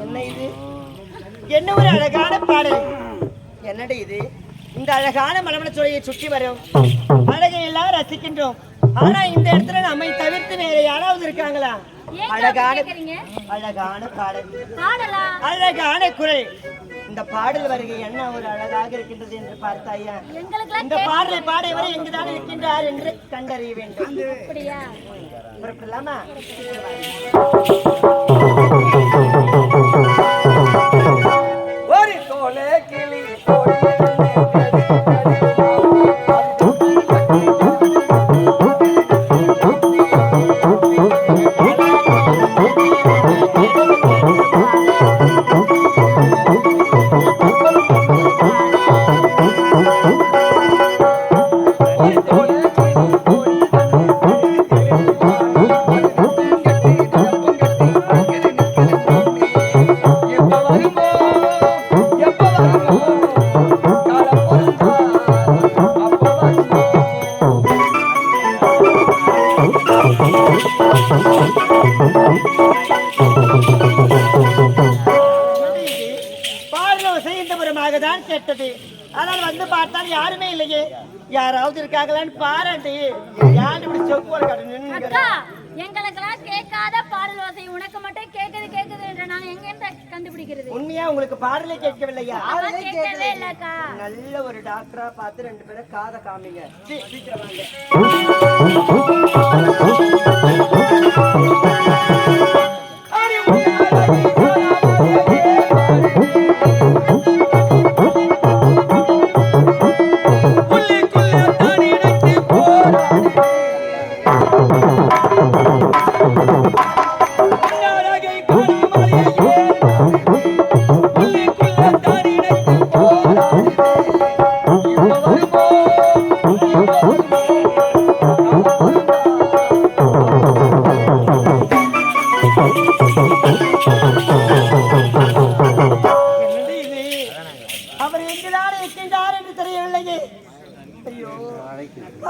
என்ன இது? என்ன ஒரு அழகான பாடல்! என்னடி இது? இந்த அழகான மலமல சோலையை சுற்றி வரும் அழகை எல்லாம் ரசிக்கின்றோம். ஆனா இந்த இடத்துல நம்மை தவிர்த்து வேற யாராவது இருக்காங்களா? அழகான அழகான பாடல், அழகான குரல். இந்த பாடல் வருகை என்ன ஒரு அழகாக இருக்கின்றது என்று பார்த்தாயா? இந்த பாடலை பாடியவரை எங்குதான் இருக்கின்றார் என்று கண்டறிய வேண்டும். புறப்படலாமா? ஒரு தோலே கிளி கேட்டது. ஆனால் வந்து பார்த்தால் யாருமே இல்லையே. யாராவது இருக்காங்களான்னு பாராட்டி யாரு இப்படி செவ்வொரு எங்களுக்கெல்லாம் கேட்காத பாடல் வாசை உனக்கு மட்டும் கேக்குது கேக்குது என்று நாங்க எங்க இருந்து கண்டுபிடிக்கிறது? உண்மையா உங்களுக்கு பாடலே கேட்கவில்லையா? கேட்கவே இல்லக்கா. நல்ல ஒரு டாக்டரா பார்த்து 2 பேரும் காதை காமிங்க. சீக்கிரம் வாங்க.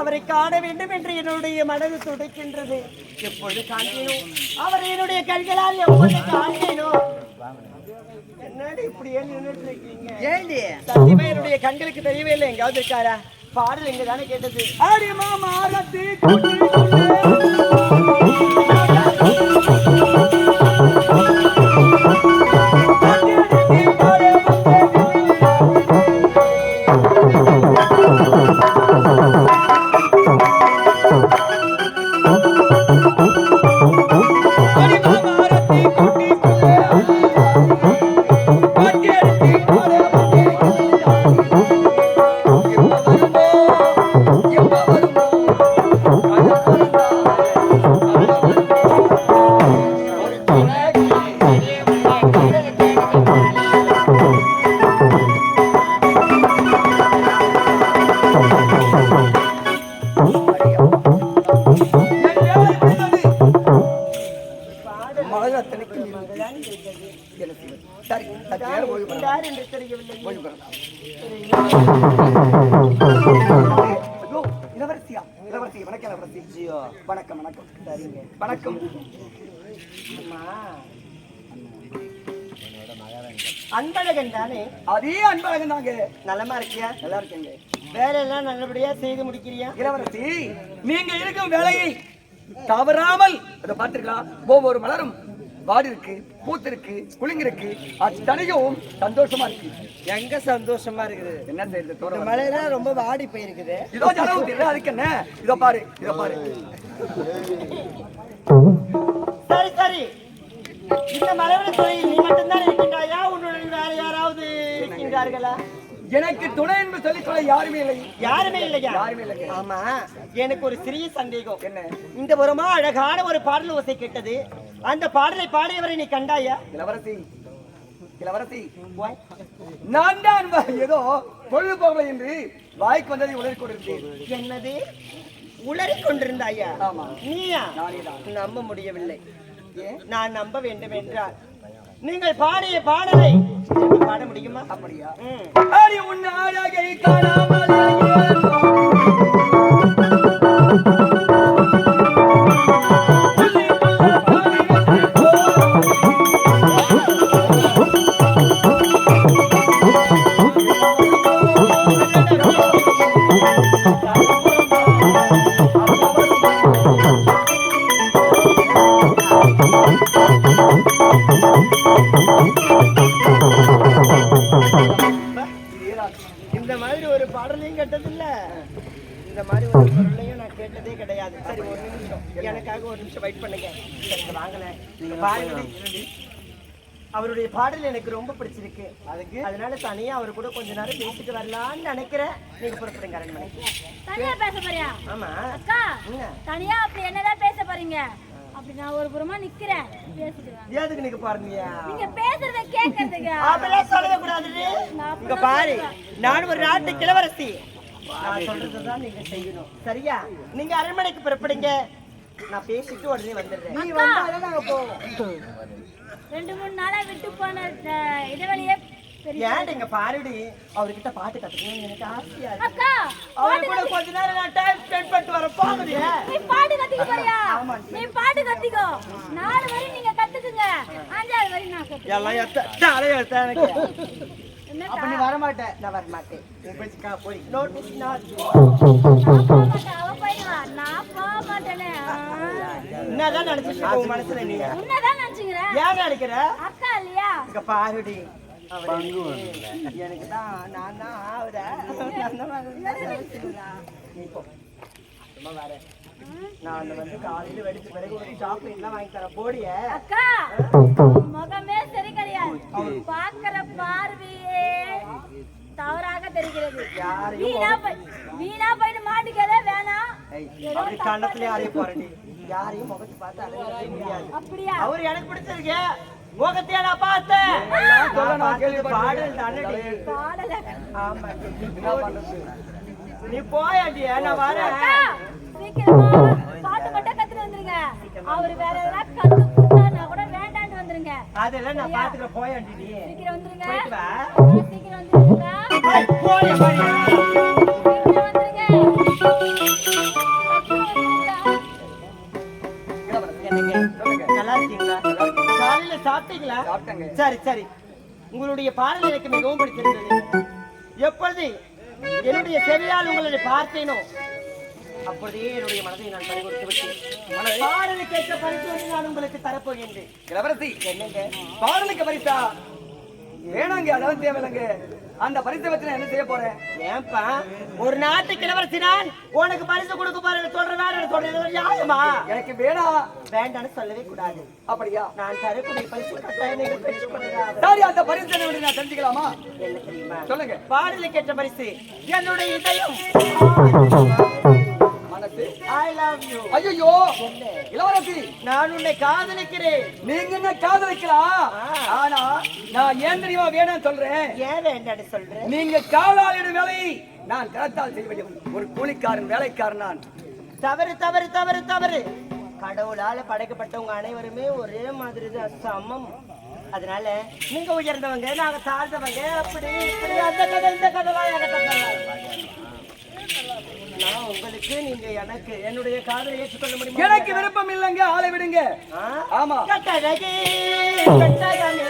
அவரை காண வேண்டும் என்று என்னுடைய மனது துடிக்கின்றது. எப்பொழுது காண்பேனோ அவரை என்னுடைய கண்களால் எப்பொழுது காண்பேனோ? என்னடி இப்படியே நின்றுட்டு இருக்கீங்க? ஏண்டி சத்தியமா என்னுடைய கண்களுக்கு தெரியவே இல்லை. எங்காவது இருக்காரா? பாடல் எங்க தானே கேட்டது. ஆடிமா மாரத்தி வணக்கம் வணக்கம். சரிங்க வணக்கம். அன்பழகன் தானே? அதே அன்பழகன் தாங்க. நலமா இருக்கியா? நல்லா இருக்கேங்க. வேலை எல்லாம் நல்லபடியா செய்து முடிக்கிறியா? இளவரசி, நீங்க இருக்கும் வேலையை தவறாமல் அதை பார்த்திருக்கலாம். ஒவ்வொரு மலரும் வாடி இருக்கு, பூத்து இருக்கு, குளிங்க இருக்கு. அத்தனையும் சந்தோஷமா இருக்கு. எங்க சந்தோஷமா இருக்குது? என்ன செய்யுது? மழையெல்லாம் ரொம்ப வாடி போயிருக்குது. இதோ ஜலம் ஊத்திடுறேன். அதுக்கு என்ன? இதோ பாரு, இதோ பாரு. சரி சரி, இந்த மரபணு துறையில் நீ மட்டும்தான் இருக்கின்றாயா? உன்னுடன் வேற யாராவது இருக்கின்றார்களா? எனக்கு துணை என்று சொல்லி சொல்ல யாருமே இல்லை. யாருமே இல்லையா? யாருமே இல்லை. ஆமா, எனக்கு ஒரு சிறிய சந்தேகம். என்ன? இந்த புறமா அழகான ஒரு பாடல் ஓசை கேட்டது. அந்த பாடலை பாடியவரை நீ கண்டாயா? இளவரசி, இளவரசி, நான் தான் ஏதோ பொழுதுபோகலை என்று வாய்க்கு வந்ததை உளறிக் கொண்டிருந்தேன். என்னது உளறிக் கொண்டிருந்தாயா? ஆமா. நீயா? நம்ப முடியவில்லை. நான் நம்ப வேண்டும் என்றால் நீங்கள் பாடிய பாடலை பாட முடியுமா? அப்படியா? உன் அழகை காணாமல் மாதிரி ஒரு பாடலையும் கேட்டதில்ல, இந்த மாதிரி ஒரு பொருளையும் நான் கேட்டதே கிடையாது. சரி, ஒரு நிமிஷம் எனக்காக ஒரு நிமிஷம் வெயிட் பண்ணுங்க. வாங்கல பாருங்க, அவருடைய பாடல் எனக்கு ரொம்ப பிடிச்சிருக்கு. அதுக்கு அதனால தனியா அவர் கூட கொஞ்ச நேரம் பேசிட்டு வரலாம்னு நினைக்கிறேன். நீங்க புறப்படுங்க அரண்மனைக்கு. தனியா பேச போறியா? ஆமா அக்கா, தனியா அப்படி என்னதான் பேச போறீங்க? அப்படி நான் ஒரு புறமா நிக்கிறேன், பேசிட்டு வாங்க. எதுக்கு நீங்க பாருங்க, நீங்க பேசுறத கேக்குறதுக்கு. அப்படிலாம் சொல்லவே கூடாது. இங்க பாரு, நான் ஒரு நாட்டு கிழவரசி, நான் சொல்றதுதான் நீங்க செய்யணும். சரியா? நீங்க அரண்மனைக்கு புறப்படுங்க, நான் பேசிட்டு உடனே வந்துடுறேன். நீ வந்தாலே நாங்க போவோம். 2-3 நாளா விட்டு போன இடைவெளியே ஏன்டிங்க பாருடி, அவர்கிட்ட பாட்டு கத்துக்கணும்னு எனக்கு ஆசையா இருக்கு. அக்கா, அவர் கூட கொஞ்ச நேரம் நான் டைம் ஸ்பெண்ட் பண்ணிட்டு வர போகுறியா? நீ பாட்டு கத்துக்க போறியா? நீ பாட்டு கத்துக்கோ. 4 வரி நீங்க கத்துக்குங்க, 5வது வரி நான் கத்துக்கிறேன். எல்லாம் எடுத்த எனக்கு. என்ன அப்ப நீ வர மாட்டே? நான் வர மாட்டேன். நீ பேசிக்கா போய். நோட்டீஸ் நான் அவ போயிடுவா, நான் போக மாட்டேனே. என்னதான் நினைச்சிட்டு உன் மனசுல நீ? உன்னதான் நினைச்சுக்கிறேன். ஏன் நினைக்கிற? அக்கா இல்லையா? இங்க பாருடி, எனக்கு தான் நான் தான் ஆகுற. நீ போ, சும்மா வர. நான் வந்து காலையில வெடிச்ச பிறகு ஒரு சாக்லேட் எல்லாம் வாங்கி தரேன், போடிய. அக்கா, முகமே சரி கிடையாது, பாக்குற பார்வையே தவறாக தெரிகிறது. வீணா போயிட்டு மாட்டிக்கவே வேணாம். அப்படி கண்ணத்துல யாரையும் போறடி, யாரையும் முகத்தை பார்த்து அடையவே முடியாது. அப்படியா? அவர் எனக்கு பிடிச்சிருக்கு, முகத்தையே நான் பார்த்தேன். பாடல் தானே பாடல. ஆமா, நீ போயாண்டிய, நான் வரேன். சீக்கிரமா பாட்டு மட்டும் கத்துட்டு வந்துருங்க. அவரு வேற ஏதாவது கத்து கொடுத்தா கூட வேண்டான்னு வந்துருங்க. அதெல்லாம் நான் பாத்துக்கிறேன், போயாண்டி. நீ சீக்கிரம் வந்துருங்க. போயிட்டு வா. சீக்கிரம் வந்துருங்க. போய் போய் சீக்கிரம் வந்துருங்க. நல்லா இருக்கீங்களா? காலையில சாப்பிட்டீங்களா? சரி சரி, உங்களுடைய பாடல் எனக்கு மிகவும் பிடிச்சிருந்தது. எப்பொழுது என்னுடைய செவியால் உங்களை பார்த்தேனோ அப்பொழுதே என்னுடைய மனதை நான் பறிகொடுத்து விட்டேன். பாடலுக்கு ஏற்ற பரிசு வந்து நான் உங்களுக்கு தரப்போகின்றேன். இளவரசி, என்னங்க பாடலுக்கு பரிசா வேணாங்க, அதாவது தேவையில்லைங்க. அந்த பரிசை வச்சு நான் என்ன செய்ய போறேன்? ஏன்பா, ஒரு நாட்டு கிழவரசி நான் உனக்கு பரிசு கொடுக்க போறேன்னு சொல்றேன், சொல்றது நியாயமா? எனக்கு வேண்டான்னு சொல்லவே கூடாது. அப்படியா? நான் தரக்கூடிய பரிசு கட்டாயம் நீங்கள் பெற்றுக்கொள்ளுங்க. சரி, அந்த பரிசு என்ன நான் தெரிஞ்சுக்கலாமா? என்ன தெரியுமா? சொல்லுங்க. பாடலுக்கு ஏற்ற பரிசு என்னுடைய இதயம். மனசு. I love you. ஐயோ இளவரசி, நான் உன்னை காதலிக்கிறேன். நீங்க என்ன காதலிக்கலாம், ஆனா நான் ஏன் தெரியுமா வேணாம் சொல்றேன்? ஏன் வேண்டான்னு சொல்றேன்? நீங்க காலாளிட வேலை நான் கரத்தால் செய்ய வேண்டிய ஒரு கூலிக்காரன், வேலைக்காரன் நான். தவறு தவறு தவறு தவறு. கடவுளால படைக்கப்பட்டவங்க அனைவருமே ஒரே மாதிரி தான், சமம். அதனால நீங்க உயர்ந்தவங்க, நாங்க தாழ்ந்தவங்க, அப்படி இப்படி அந்த கதை இந்த கதைலாம் எனக்கு நான் உங்களுக்கு, நீங்க எனக்கு, என்னுடைய காதலை ஏற்றுக்கொள்ள முடியுமா? எனக்கு விருப்பம் இல்லைங்க, ஆளை விடுங்க. ஆமா. கட்டழகி கட்டழகி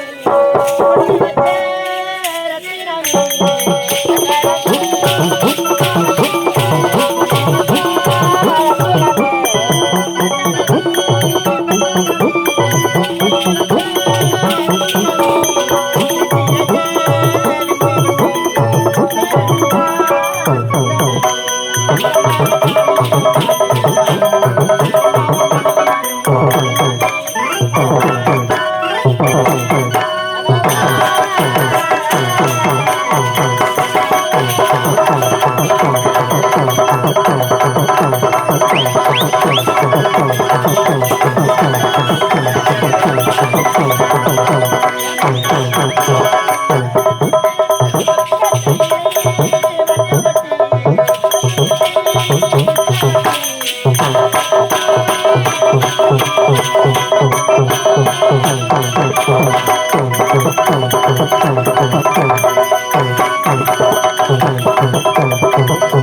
Thank you.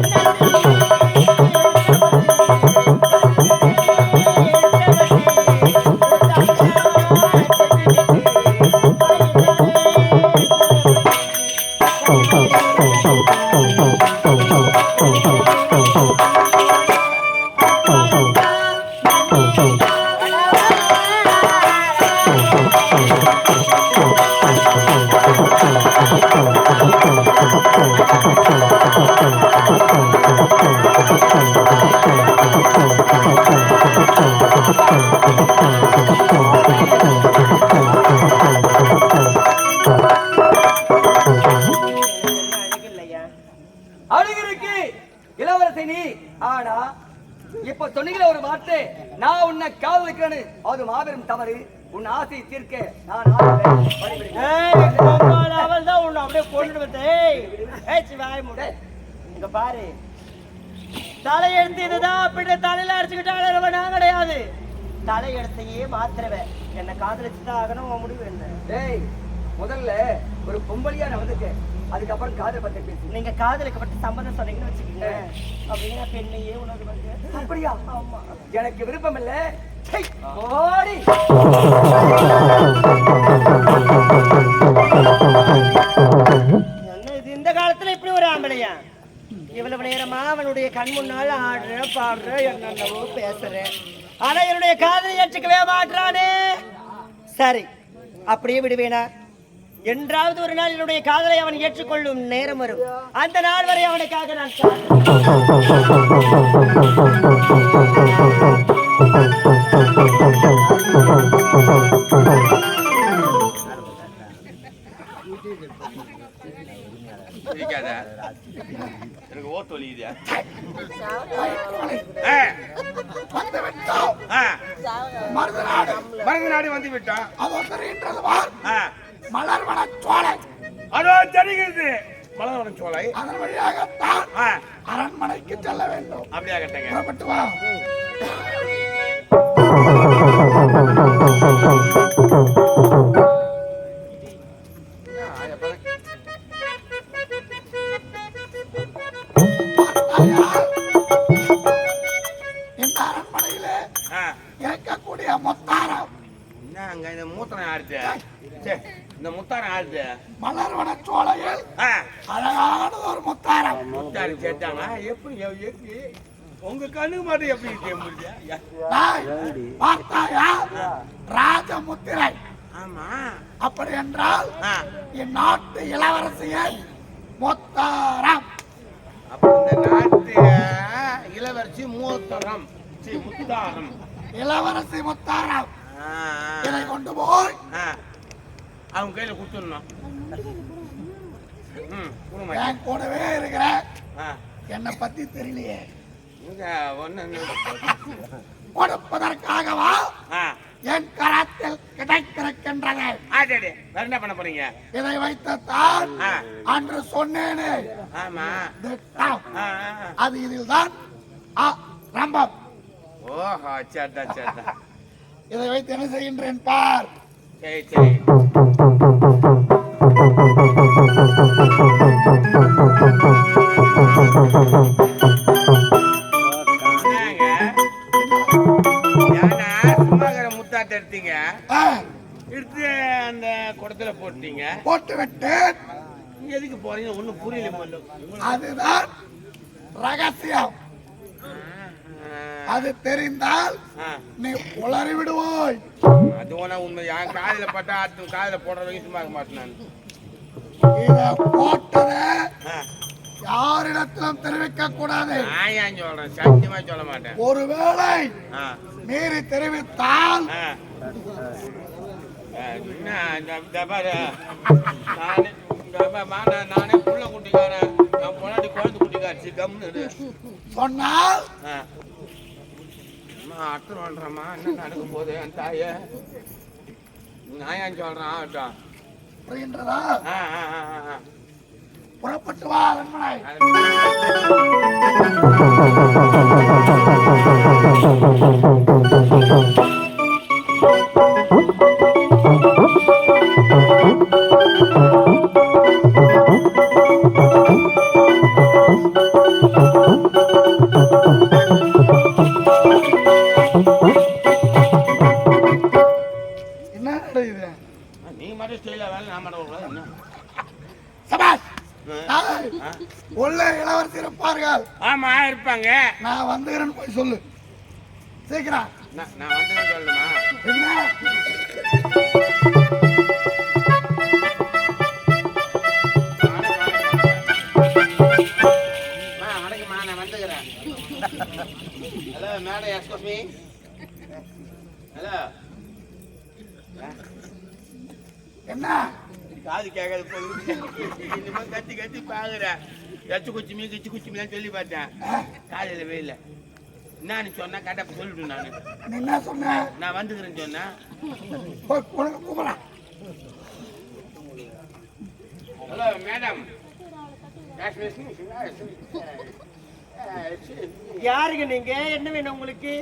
இன்னைக்கு இளவரசி நீ ஆனா இப்ப சொன்னீங்களே ஒரு வார்த்தை, நான் உன்னை காதலிக்கிறேன்னு அது மாபெரும் தவறு. உன் ஆசையை தீர்க்க நான் அவள் தான் உன்னை அப்படியே கொண்டு வந்தேன். வாய முட இங்க பாரு, தலையெழுத்து இதுதான் அப்படின்னு தலையில அடிச்சுக்கிட்டாலும் நான் கிடையாது. தலையெழுத்தையே மாத்திரவேன். என்ன காதலிச்சுதான் ஆகணும். உன் முடிவு என்ன? டேய், முதல்ல ஒரு பொம்பளியா நடந்துக்க, அதுக்கப்புறம் காதல் பத்தி பேசு. நீங்க காதலுக்கு சம்பந்தம் சொன்னீங்கன்னு வச்சுக்கீங்க, அப்படின்னா பெண்ணையே உணர்வு வந்து. அப்படியா? ஆமா, எனக்கு விருப்பம் இல்ல. ஓடி என்ன இது இந்த காலத்துல இப்படி ஒரு ஆம்பளையா? இவ்வளவு நேரமா அவனுடைய கண் முன்னால் ஆடுற பாடுற என்னென்னவோ பேசுறேன், ஆனா என்னுடைய காதலை ஏற்றுக்கவே மாட்டானே. சரி, அப்படியே விடுவேனா? என்றாவது ஒரு நாள் என்னுடைய காதலை அவன் ஏற்றுக்கொள்ளும் நேரம் வரும். அந்த நாள் வரை அவனுக்காக நான் எனக்கு ஓட்டு வலிக்குது. மருதநாடு வந்து விட்டான். மலர்வன சோலை அதோ தெரிகிறது. மலர்வன சோலை அதன் வழியாகத்தான் அரண்மனைக்கு செல்ல வேண்டும். அப்படியா கட்டங்க? புறப்பட்டு வா. இந்த அரண்மனையிலே இருக்கக்கூடிய முத்தாரம் அங்க இந்த மூத்தனை ஆடுது. இந்த முத்தாரம் ஆடுது. மலர்வன சோலையில் அழகான ஒரு முத்தாரம். முத்தாரி சேர்த்தாங்க. எப்படி உங்க கண்ணுக்கு மட்டும் எப்படி செய்ய முடியுது? பார்த்தாயா? ராஜமுத்திரை. ஆமா, அப்படி என்றால் இந்நாட்டு இளவரசியை முத்தாரம். அப்ப இந்த நாட்டு இளவரசி மூத்தரம் முத்தாரம். இளவரசி முத்தாரம் இதை கொண்டு போய் அவங்க கையில குடுத்துடணும். என் கூடவே இருக்கிற என்னை பத்தி தெரியலையே, கொடுப்பதற்காகவா என் கரத்தில் கிடைத்திருக்கின்றது. வேற என்ன பண்ண போறீங்க? இதை வைத்தான் அன்று சொன்னேனே திட்டம், அது இதில் தான் ரம்பம். ஓஹோ, சேட்டா சேட்டா. இதை வைத்து என்ன செய்கின்றேன் பார். சரி சரி. சும்மாக்கிற முத்தாட்ட எடுத்தீங்க, எடுத்து அந்த குடத்துல போட்டீங்க. போட்டு விட்டு எதுக்கு போறீங்க? ஒண்ணும் புரியல. அதுதான் ரகசியம். அது தெரிந்தால் நீ உளறி விடுவாய். அது ஒண்ணா உண்மை. என் காதல பட்டா காதல போடுற வரைக்கும் சும்மா இருக்க மாட்டேன். இத போட்டத யாரிடத்திலும் தெரிவிக்க கூடாது. நான் ஏன் சொல்றேன்? சத்தியமா சொல்ல மாட்டேன். ஒருவேளை மீறி தெரிவித்தால் நானே புள்ள குட்டிக்காரன், நான் பொன்னாடி குழந்தை குட்டிக்காச்சு கம்னு சொன்னால் அர்த்தம் பண்றமா என்ன நடக்கும் போது என் தாய நான் ஏன் சொல்றேன்? புரிகின்றதா? புறப்பட்டு வா அரண்மனை. நீ மட்டும் ஸ்டைல வேலை நான் பண்ண உள்ள இளவரசி இருப்பார்கள். ஆமா இருப்பாங்க. நான் வந்துகிறேன்னு போய் சொல்லு சீக்கிரம். நான் வந்து சொல்லணுமா? வணக்கம்மா, நான் வந்துக்கிறேன். Hello madam, excuse me. Hello, என்ன காது கேட்காது இனிமே கத்தி கத்தி பாக்குறேன். எச்சு குச்சிமி கிச்சு குச்சிமிலாம் சொல்லி பார்த்தேன். காலையில வெயில நான் சொன்னா கரெக்டா சொல்லிட்டு நானு. நீ என்ன சொன்ன? நான் வந்துக்கிறேன்னு சொன்னேன். உனக்கு கூப்பிடலாம். Hello madam. யாருங்க நீங்க? என்ன வேணும் உங்களுக்கு?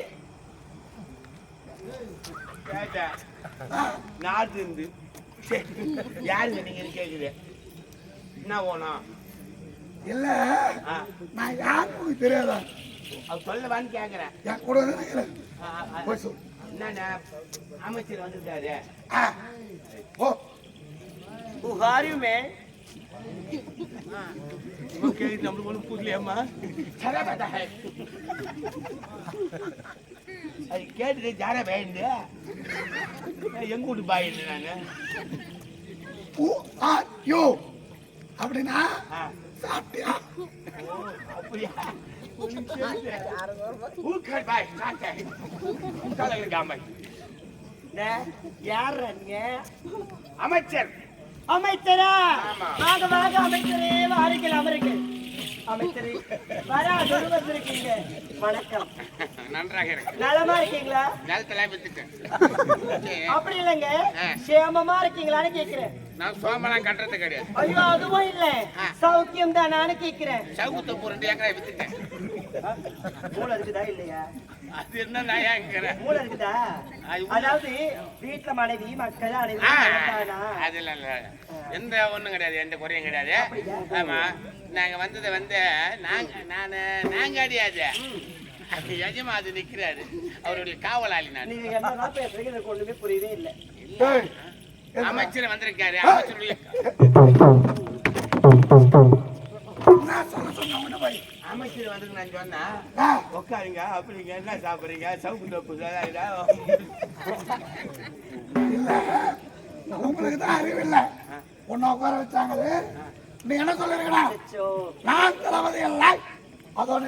கேட்டேன். நாட்டு இருந்து யாருங்க நீங்க கேக்குது? என்ன போனோம்? இல்ல நான் யாருக்கு உனக்கு தெரியாதா? அவர் சொல்லவான்னு கேக்குறேன். என் கூட நினைக்கிறேன். போய் சொல்லு. என்ன அமைச்சர் வந்துட்டாரு. ஓ Who are you, man? கேக்குது நம்மளுக்கு ஒன்றும் புரியலையம்மா. அது கேட்டுட்டு ஜார பயந்து எங்க வீட்டு பாயின்னு நானு. Who are you? அப்படின்னா சாப்பிட்டியா? அப்படியா? ஊக்கல் பாய் காட்டேன். கலங்க காமாய். யார் நீங்க? அமைச்சர். அமைச்சரா? ஆமா. வாங்க வாங்க அமைச்சரே, வாருங்கள் அமருங்கள். அமைச்சரே வராது வந்திருக்கீங்க. வணக்கம். நன்றாக இருக்கு. நலமா இருக்கீங்களா? நிலத்தெல்லாம் வித்துட்டேன். அப்படி இல்லைங்க, சேமமா இருக்கீங்களான்னு கேக்குறேன். நான் சோமெல்லாம் கட்டுறது கிடையாது. ஐயோ அதுவும் இல்ல, சௌக்கியம் தான் நானு கேக்குறேன். சவுக்குத்த 2 ஏக்கரா வித்துட்டேன். மூளை இருக்குதா இல்லையா? அது என்ன நாயாங்கிறேன். மூளை இருக்குதா? அதாவது வீட்டுல மனைவி மக்கள் அனைவரும் அதுல இல்ல, எந்த ஒண்ணும் கிடையாது, எந்த குறையும் கிடையாது. ஆமா, நாங்க வந்ததை நாங்க அடியாது, எஜமா அது நிக்கிறாரு, அவருடைய காவலாளி நான். நீங்க என்னதான் பேசுறீங்க எனக்கு ஒண்ணுமே புரியவே இல்லை. அமைச்சர் வந்திருக்காரு. அமைச்சருடைய அமைச்சர் வந்து நான் சொன்னா உட்காருங்க, அப்படிங்க, என்ன சாப்பிடுறீங்க, சவுக்கு தோப்பு உங்களுக்கு தான் அறிவில்லை. உன்னை உட்கார வச்சாங்களே, நீ என்ன சொல்லுறீங்களா? நான் தளபதி அல்ல, அதோட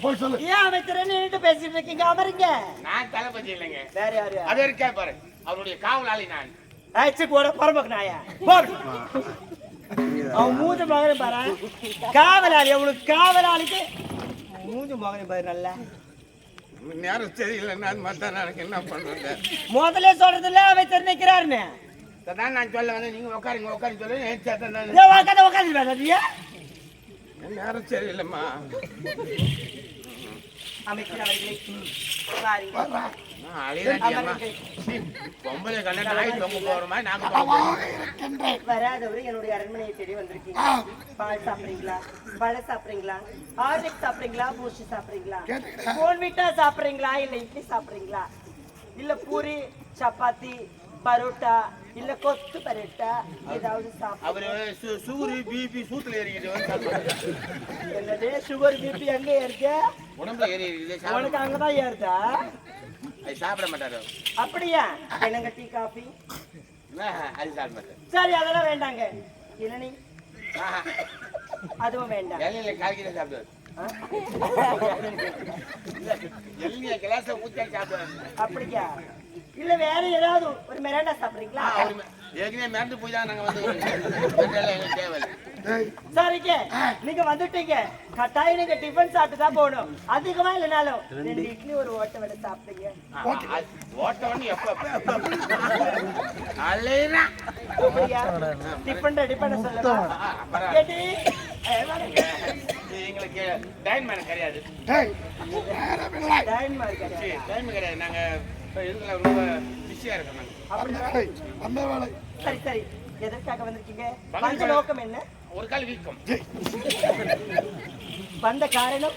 போய் சொல்லு. ஏன் அமைச்சர் நின்று பேசிட்டு இருக்கீங்க? அமருங்க. நான் தளபதி இல்லைங்க, வேற யாரு? அது இருக்கா பாரு, அவருடைய காவலாளி நான். ஆச்சு போட பரமக்கு நாயா போடு. அவன் மூஞ்ச மகனை பாரு, காவலாளி. அவனுக்கு காவலாளிக்கு மூஞ்ச மகனை பாரு. நல்ல நேரம் சரியில்லை, நான் மட்டும் எனக்கு என்ன பண்றது? முதல்ல சொல்றது இல்ல, அமைச்சர் நிக்கிறாருன்னு அதான் நான் சொல்ல வந்து நீங்க உட்காருங்க உட்காருங்க சொல்லி உட்காந்து பேசாதியா? நேரம் சரியில்லைம்மா. அமைச்சர் பொம்பளை கண்ண நாய் தொங்க போறோமா? நாங்க வராதவரு என்னுடைய அரண்மனையை தேடி வந்திருக்கீங்க. பால் சாப்பிடுறீங்களா? பழம் சாப்பிடுறீங்களா? ஆர்லிக் சாப்பிடுறீங்களா? பூஸ்ட் சாப்பிடுறீங்களா? போன்விட்டா சாப்பிடுறீங்களா? இல்ல இட்லி சாப்பிடுறீங்களா? இல்ல பூரி, சப்பாத்தி, பரோட்டா, இல்ல கொத்து பரோட்டா, ஏதாவது சாப்பிடுறீங்களா? அவரு சுகரு பிபி சூத்துல ஏறிக்கிட்டு என்னது சுகர் பிபி எங்க ஏறுது? உடம்புல ஏறி இருக்குது. உனக்கு அங்கதான் ஏறுதா? அது சாப்பிட மாட்டாரு. அப்படியா? என்னங்க டீ காஃபி? அது சாப்பிட மாட்டாரு. சரி அதெல்லாம் வேண்டாங்க. இளநீ அதுவும் வேண்டாம். இலையில காய்கறி சாப்பிடுவாரு. எல்லைய கிளாஸ் ஊத்தி சாப்பிடுவாரு. அப்படியா? இல்ல வேற ஏதாவது ஒரு மிராண்டா சாப்பிடுறீங்களா? ஏற்கனவே மறந்து போய் தான் நாங்க வந்து எங்களுக்கு தேவையில்லை. சரிங்க, நீங்க வந்துட்டீங்க, கட்டாயம் நீங்க டிஃபன் சாப்பிட்டு தான் போகணும். அதிகமா இல்லைனாலும் 2 இட்லி ஒரு ஓட்ட வடை சாப்பிடுங்க. ஓட்டவன்னு எப்ப அலையிறா டிஃபன் ரெடி பண்ண சொல்லவா? கேட்டி எங்களுக்கு டைம் மேன் கிடையாது. டைம் கிடையாது. டைம் கிடையாது. நாங்க இதுல ரொம்ப பிஸியா இருக்கோம். நாங்க சரி சரி. எதற்காக வந்திருக்கீங்க? வந்த நோக்கம் என்ன? ஒரு கால் வீக்கம். வந்த காரணம்?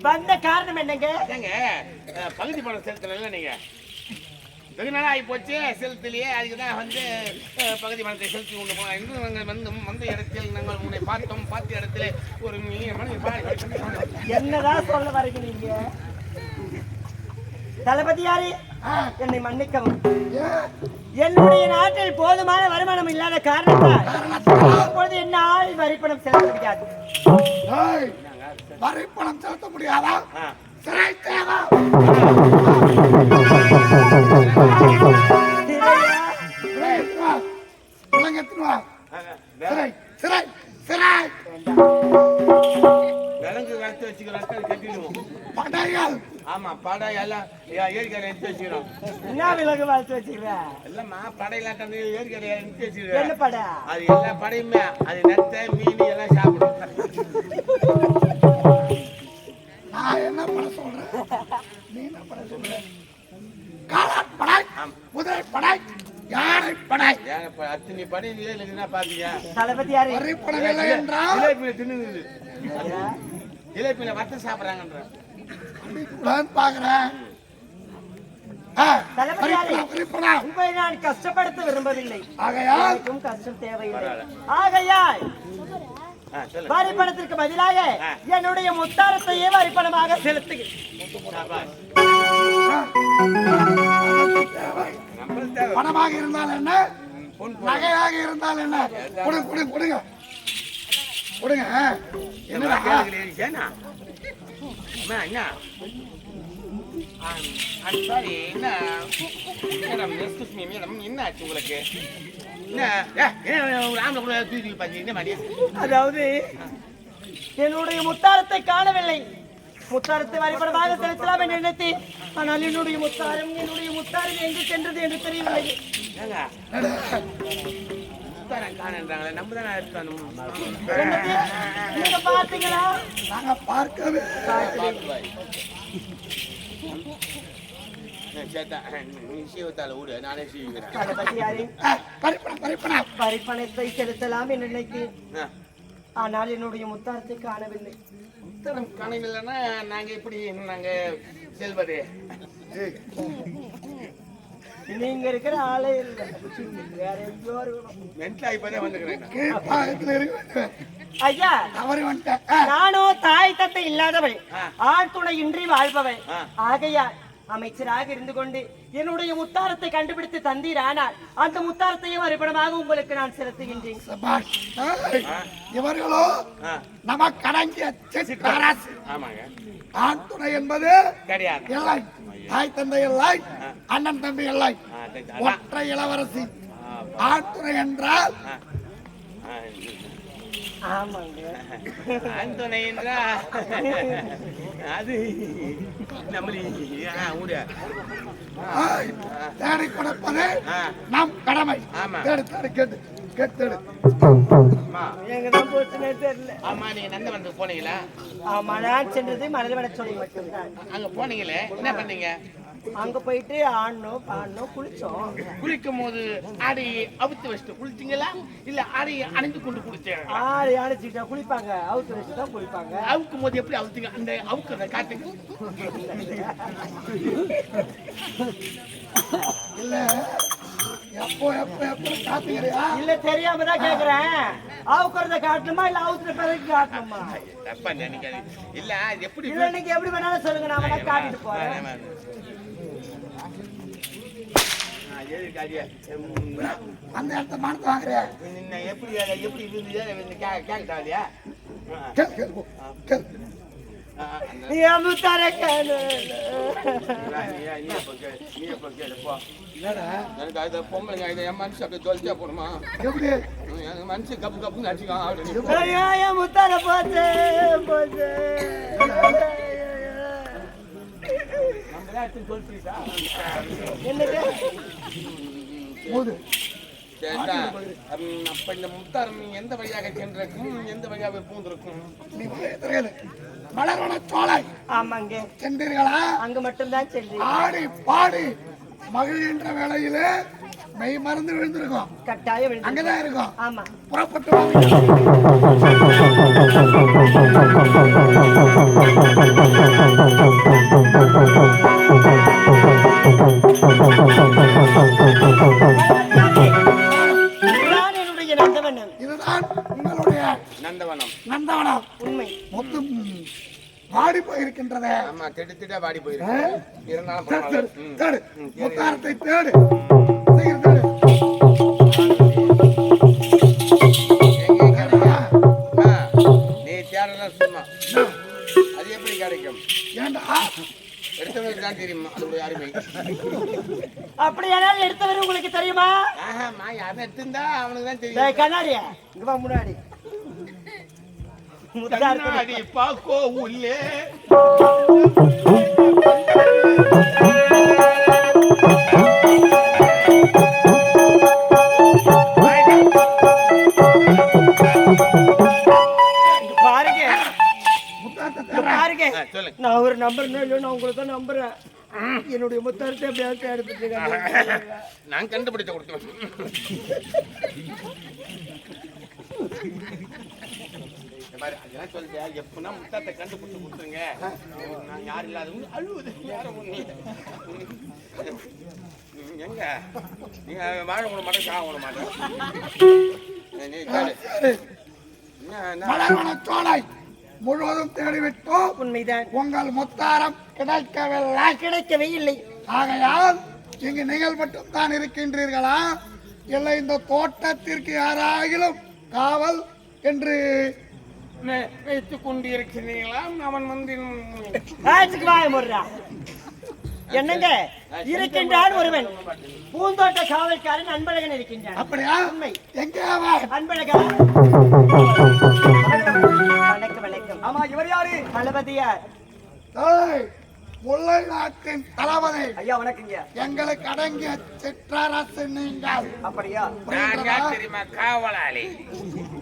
வந்த காரணம் என்னங்க? ஏங்க பகுதி பணம் செலுத்தல நீங்க வெகு நாள் ஆகி போச்சு, செலுத்தலையே. அதுக்கு தான் வந்து பகுதி பணத்தை செலுத்தி கொண்டு போனோம். இன்னும் நாங்கள் வந்த இடத்தில் நாங்கள் உன்னை பார்த்தோம். பார்த்த இடத்துல ஒரு என்னதான் சொல்ல வரீங்க நீங்க? தளபதி யாரு? என்னை மன்னிக்கவும். என்னுடைய நாட்டில் போதுமான வருமானம் இல்லாத காரணத்தால் இப்பொழுது என்னால் வரிப்பணம் செலுத்த முடியாது. வரிப்பணம் செலுத்த முடியாதா? சிறை தேவை. விலங்கெத்துவா சிறை சிறை சிறை விலங்கு வளர்த்து வச்சுக்கிறோம் கட்டிடுவோம். படைகள் ஆமா படை எல்லாம் ஏரிக்கரை எடுத்து வச்சுக்கிறோம். என்ன விலங்கு வளர்த்து வச்சுக்கிற? எல்லாம்மா படையெல்லாம் தந்து ஏரிக்கரை எடுத்து என்ன வச்சுக்கிறேன். படை? அது எல்லா படையுமே அது நெத்த மீன் எல்லாம் சாப்பிடும். நான் என்ன பண்ண சொல்றேன், நீ என்ன பண்ண சொல்ற? காலாட் படை, குதிரை படை, யானை படை, அத்தனை படை இல்லைன்னா பாத்தீங்க தளபதி யாரு? வரிப்படவில்லை என்றால் ஜிலேபியில தின்னுது. ஜிலேபியில வத்த சாப்பிடுறாங்கன்ற பாக்குறேன். தளபதி யாரு? வரிப்படா உங்களை நான் கஷ்டப்படுத்த விரும்பவில்லை. ஆகையால் எனக்கும் கஷ்டம் தேவையில்லை. ஆகையால் சொல்லு. வரிப்பணத்திற்கு பதிலாக என்னுடைய முத்தாரத்தையே வரிப்பணமாக செலுத்துகிறேன். நம்மளுக்கு தேவை. பணமாக இருந்தால் என்ன, நகையாக இருந்தால் என்ன, கொடுங்க கொடுங்க கொடுங்க கொடுங்க. என்னடா என்ன சாரி என்ன மேடம் எக்ஸ்கூஸ் மீ மேடம் என்ன ஆச்சு உங்களுக்கு? ராமல கூட தூக்கி பாத்தீங்க என்ன மாதிரி? அதாவது என்னுடைய முத்தாரத்தை காணவில்லை. முத்தாரத்தை வரிப்பணமாக செலுத்தலாம் என்று நினைத்தேன். ஆனால் என்னுடைய முத்தாரம் எங்கு சென்றது என்று தெரியவில்லை. ஏங்க முத்தாரம் காணன்றாங்களே நம்ம தானே என்னது? நீங்க பார்த்தீங்களா? நாங்க பார்க்கவே சேத்தா நீ சீவத்தால விடு நானே சீவிக்கிறேன். தளபதி யாரு? வரிப்பணம் வரிப்பணம் வரிப்பணத்தை செலுத்தலாம் என்று நினைத்தேன். ஆனால் என்னுடைய முத்தாரத்தை காணவில்லை. முத்தாரம் காணவில்லைன்னா நாங்க எப்படி நாங்க செல்வது? நீங்க இருக்கிற ஆளே இல்லை, வேற எங்கேயோ இருக்கணும். மென்டலாகி போதே வந்துக்கிறேன். கீழ்ப்பாகத்தில் இருக்க ஐயா, தவறி வந்துட்டேன். நானும் தாய் தத்தை இல்லாதவள், ஆண் துணை இன்றி வாழ்பவள். ஆகையால் அமைச்சராக இருந்து கொண்டு என்னுடைய முத்தாரத்தை கண்டுபிடித்து தந்தீர். ஆனால் அந்த முத்தாரத்தையும் வரிப்பணமாக உங்களுக்கு நான் செலுத்துகின்றேன். சபாஷ். இவர்களோ நமக்கு அடங்கிய சிற்றரசு. ஆமாங்க ஆண் துணை என்பது கிடையாது. இல்லை, தாய் தந்தை இல்லை, அண்ணன் தம்பி இல்லை, ஒற்றை இளவரசி. ஆண் துணை என்றால் ஆமாங்க, ஆண்டோனை என்றா அது நம்மளி தேடி கொடுப்பது நம் கடமை. ஆமா. தேடு தேடு கேட்டு கேட்டு எங்கதான் போச்சுன்னே தெரியல. ஆமா நீங்க நந்தவனத்துக்கு போனீங்களா? ஆமா, நான் சென்றது மலர்வன சொல்லி மட்டும்தான். அங்க போனீங்களே என்ன பண்ணீங்க? அங்க போயிட்டு ஆடணும் பாடணும் குளிச்சோம். குளிக்கும் போது ஆடை அவுத்து வச்சுட்டு குளிச்சீங்களா இல்ல ஆடை அணிந்து கொண்டு குளிச்சேன்? ஆடு அடிச்சுட்டா குளிப்பாங்க, அவுத்து வச்சுதான் குளிப்பாங்க. அவுக்கும் போது எப்படி அவுத்தீங்க? அந்த அவுக்கிறத காட்டுங்க. இல்ல எப்போ எப்போ எப்போ காத்துக்கிறியா? இல்ல தெரியாம தான் கேக்குறேன். அவுக்குறத காட்டணுமா இல்ல அவுத்துற பிறகு காட்டணுமா? தப்பா நினைக்காது. இல்ல அது எப்படி இல்ல நீங்க எப்படி வேணாலும் சொல்லுங்க, நான் வேணா காட்டிட்டு போறேன். அந்த இடத்த மனத்து வாங்குறியா? எப்படி எப்படி இருந்தது கேட்டாலியா? கேள் கேள் போ, கேள். என் முத்தார கேளு. என்னடா எனக்கு அது பொம்பளைங்க இதை என் மனுஷன் அப்படியே தொலைச்சா போடுமா? எப்படி என் மனுஷன் கப்பு கப்புன்னு அடிச்சுக்கான் அப்படின்னு. ஐயோ, என் முத்தார போச்சு போச்சு. நம்மளே எடுத்து சொல்லிட்டா என்னது? போது சரிடா. அப்ப இந்த முத்தாரம் எந்த வழியாக சென்றிருக்கும், எந்த வழியாக பூந்திருக்கும்? நீ தெரியாது. மலர்வன சோலை ஆமாங்க, சென்றீர்களா? அங்க மட்டும்தான் சென்று ஆடி பாடி மகிழ்கின்ற வேளையிலே மெய் மறந்து விழுந்திருக்கும். கட்டாயம் விழுந்து. அங்கதான் இருக்கும். ஆமா, புறப்பட்டு வாங்க. இதுதான் என்னுடைய நந்தவனம். இதுதான் உங்களுடைய நந்தவனம். நந்தவனம். உண்மை. மொத்தம் வாடி போயிருக்கின்றதே. ஆமா திட்ட வாடி போயிருக்கு. இருந்தாலும் தேடு, பரவாயில்ல. தேடு, முத்தாரத்தை தேடு. சீக்கிரம் தேடு. எங்க கிடைக்கும்? நீ தேடலாம் சும்மா. அது எப்படி கிடைக்கும்? ஏண்டா தெரியுமா அதோட அருமை. அப்படியானால் எடுத்தவர் உங்களுக்கு தெரியுமா? ஆஹாமா, யாரும் எடுத்திருந்தா அவனுக்கு தான் டேய் தெரியும். கண்ணாடியா இங்க வா முன்னாடி. முத்தார் கண்ணாடி பாக்கோ உள்ளே பாருங்க முத்தாத்த இங்க பாருங்க. சொல்லுங்க. நான் ஒரு நம்பர் இல்லையோ நான் உங்களுக்கு தான் நம்புறேன். என்னுடைய முத்தாரத்தை எப்படியாவது எடுத்துட்டு இருக்காங்க. நான் கண்டுபிடிச்ச கொடுத்தேன். அதெல்லாம் சொல்லிட்டு எப்படின்னா முத்தாத்தை கண்டுபிடிச்சு கொடுத்துருங்க. நான் யாரும் இல்லாத அழுவுது யாரும் ஒண்ணு எங்க நீங்க வாழ விட மாட்டேன், சாக விட மாட்டேன். நீ கேளு. மலர்வன சோலை முழுவதும் தேடிவிட்டோம். உண்மைதான். உங்கள் முத்தாரம் கிடைக்கவில்லை. கிடைக்கவே இல்லை. ஆகையால் இங்கு நீங்கள் மட்டும் தான் இருக்கின்றீர்களா, இல்லை இந்த தோட்டத்திற்கு யாராகிலும் காவல் என்று வைத்துக் கொண்டிருக்கிறீங்களா? அவன் வந்து ஆச்சுக்கு வாய முடுறா. என்னங்க இருக்கின்றான் ஒருவன், பூந்தோட்ட காவல்காரன் அன்பழகன் இருக்கின்றான். அப்படியா? உண்மை. எங்கே அவன்? அன்பழகன். வணக்கம் வணக்கம். ஆமா, இவர் யாரு? தளபதியார். ஏய், முல்லை நாட்டின் தளபதி. ஐயா வணக்கங்க. எங்களுக்கு அடங்கிய சிற்றரசு நீங்கள். அப்படியா? நான் யார் தெரியுமா? காவலாளி.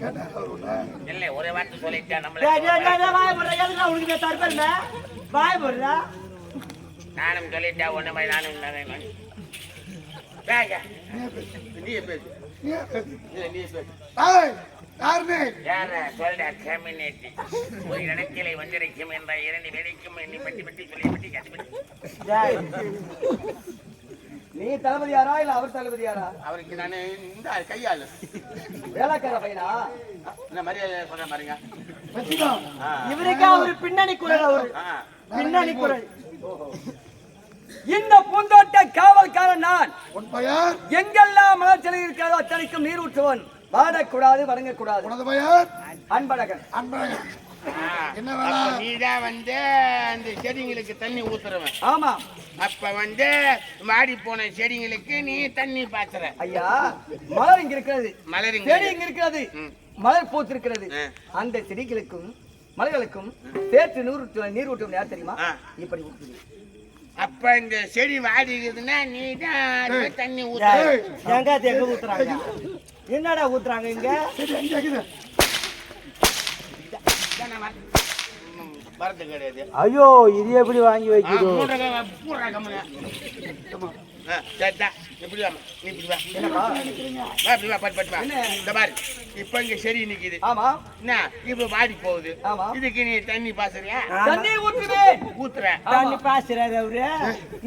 கேட்டார்களா? இல்லை, ஒரே வார்த்தை சொல்லிட்டா நம்மள. டேய் டேய் டேய் வாய முடுறா. எதுக்கு உனக்கு தரப்பல்ல? வாய முடுறா. நானும் சொல்லிட்டா ஒண்ணு மாதிரி நானும் நீ பேசு. நீ பேசு. நீ பேசு. ஏய், யார் நீ? யார சொல்ற கம்யூனிட்டி ஒரு இடத்திலே வந்திருக்கும் என்ற இரண்டு வெடிக்கும் எண்ணி பட்டி பட்டி சொல்லி பட்டி கட்டி டேய் நீ தளபதியாரா இல்ல அவர் தளபதியாரா? அவருக்கு நான் இந்த கையாளு வேலைக்கார பையனா? இந்த மரியாதை சொல்ற பாருங்க. வச்சுக்கோ. இவருக்கு ஒரு பின்னணி குரல், ஒரு பின்னணி குரல். இந்த பூந்தோட்ட காவல்காரன் நான். உன் பெயர்? எங்கெல்லாம் மலர்ச்செடி இருக்கிறதோ அத்தனைக்கும் நீர் ஊற்றுவன். வாடக்கூடாது, வணங்கக்கூடாது. உனது பெயர்? அன்பழகன். அன்பழகன். என்ன வேலை? நீதான் வந்து அந்த செடிங்களுக்கு தண்ணி ஊத்துறவன். ஆமா. அப்ப வந்து வாடி போன செடிங்களுக்கு நீ தண்ணி பாய்ச்சற. ஐயா, மலர் இங்க இருக்கிறது, மலர் இங்க செடி இங்க இருக்கிறது, மலர் பூத்திருக்கிறது. அந்த செடிகளுக்கும் மலர்களுக்கும் சேர்த்து நீர் ஊற்றும் யார் தெரியுமா? இப்படி ஊற்றுது. அப்ப இந்த செடி வாடிக்குதுன்னா நீ தான் தண்ணி ஊத்துற. எங்க எங்க ஊத்துறாங்க? என்னடா ஊத்துறாங்க இங்க? சரி, எங்க இருக்குது? வரது கிடையாது. ஐயோ, இது எப்படி வாங்கி வைக்குது? இப்ப இங்க செடி நிக்குது. ஆமா. என்ன இப்ப வாடி போகுது. ஆமா. இதுக்கு நீ தண்ணி பாசுறியா? தண்ணி ஊற்றுவேன். ஊத்துற. தண்ணி பாய்ச்சறாரு அவரு.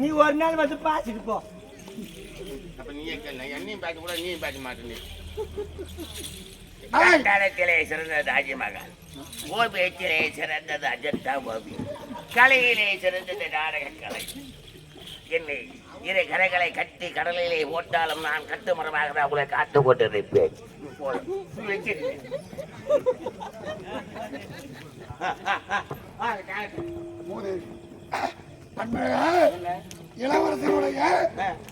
நீ ஒரு நாள் வந்து பாய்ச்சிட்டு போ. அப்ப நீயே கேளு. என்னையும் பாய்க்க கூட நீயும் பாய்க்க மாட்டேன். ஏய், கட்டடத்திலே சிறந்த தாஜ்மஹால், ஓவியத்திலே சிறந்தது அஜந்தா ஓவியம், கலையிலே சிறந்தது நாடக கலை. என்னை இரு கரைகளை கட்டி கடலிலே ஓட்டாலும் நான் கட்டுமரமாக உங்களை காத்து கொண்டிருப்பேன். மூணு. அன்பழகன், இளவரசனுடைய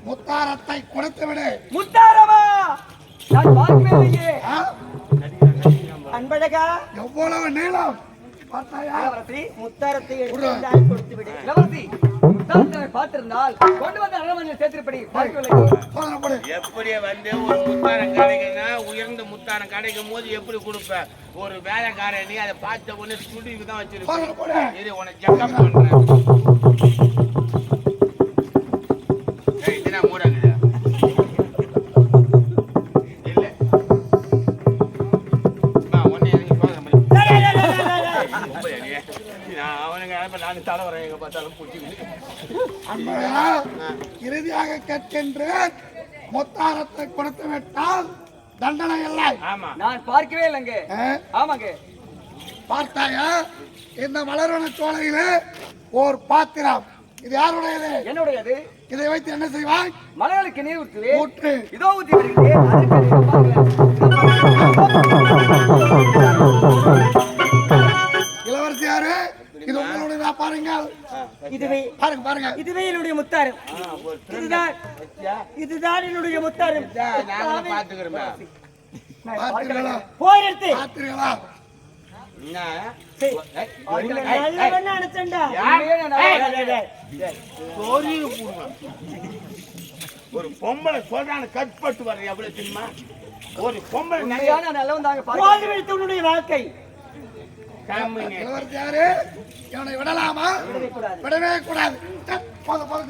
முத்தாரத்தை கொடுத்து விடு. முத்தாரமா? நான் பார்க்கவே இல்லையே. ஆ? அன்பழகா, எவ்வளவு நீளம் பார்த்தாயா? இளவரசி, முத்தாரத்தை எடுத்து கொடுத்து விடு. இளவரசி, முத்தாரத்தை பார்த்திருந்தால் கொண்டு வந்து அரண்மனையில் சேர்த்திருப்படி பார்க்கவில்லை. சோதனை போடு. எப்படி வந்து ஒரு முத்தாரம் கிடைக்குன்னா உயர்ந்த முத்தாரம் கிடைக்கும் போது எப்படி கொடுப்ப? ஒரு வேலைக்காரன் நீ அதை பார்த்த உடனே சுடிக்கு தான் சோதனை வச்சிருப்பேன். போடு. இது உனக்கு ஜக்கம் பண்றேன். இதுதான் மூடாது. இல்ல ஒன்னே எனக்கு சோதனை பண்ணி அவனுங்க நான் தலை வரேன். எங்க பார்த்தாலும் பூச்சி. அன்பழகன், இறுதியாக கேட்கின்றேன், முத்தாரத்தை கொடுத்து விட்டால் தண்டனை இல்லை. ஆமா. நான் பார்க்கவே இல்லைங்க. ஆ? ஆமாங்க. பார்த்தாயா? இந்த மலர்வன சோலையிலே ஓர் பாத்திரம். இது யாருடையது? என்னுடையது. இதை வைத்து என்ன செய்வாய்? மலைகளுக்கு நீர் ஊற்றுவேன். ஊற்று. இதோ ஊற்றி வருகிறேன். இளவரசி யாரு? இது உங்களுடைய பாருங்கள். இதுவே பாருங்க பாருங்க. இதுவே என்னுடைய முத்தாரம் ஒரு இதுதான் இதுதான் என்னுடைய முத்தாரம் நாங்களும் பாத்துக்கிறோமே. போயிடுத்து பாத்துருங்களா என்ன? நல்லவன்னு நினைச்சேன்டா சொருகி போடுவேன். ஒரு பொம்பளை சொல்றான்னு கட்பட்டு வர்ற எவ்வளவு தெரியுமா? ஒரு பொம்பளை நிறைய உண்மையான நல்லவன் தாங்க பாருங்க. போது வைத்து உன்னுடைய வாழ்க்கை காமிங்க. இளவரசி யாரு இவனை விடலாமா விடவே கூடாது போத போத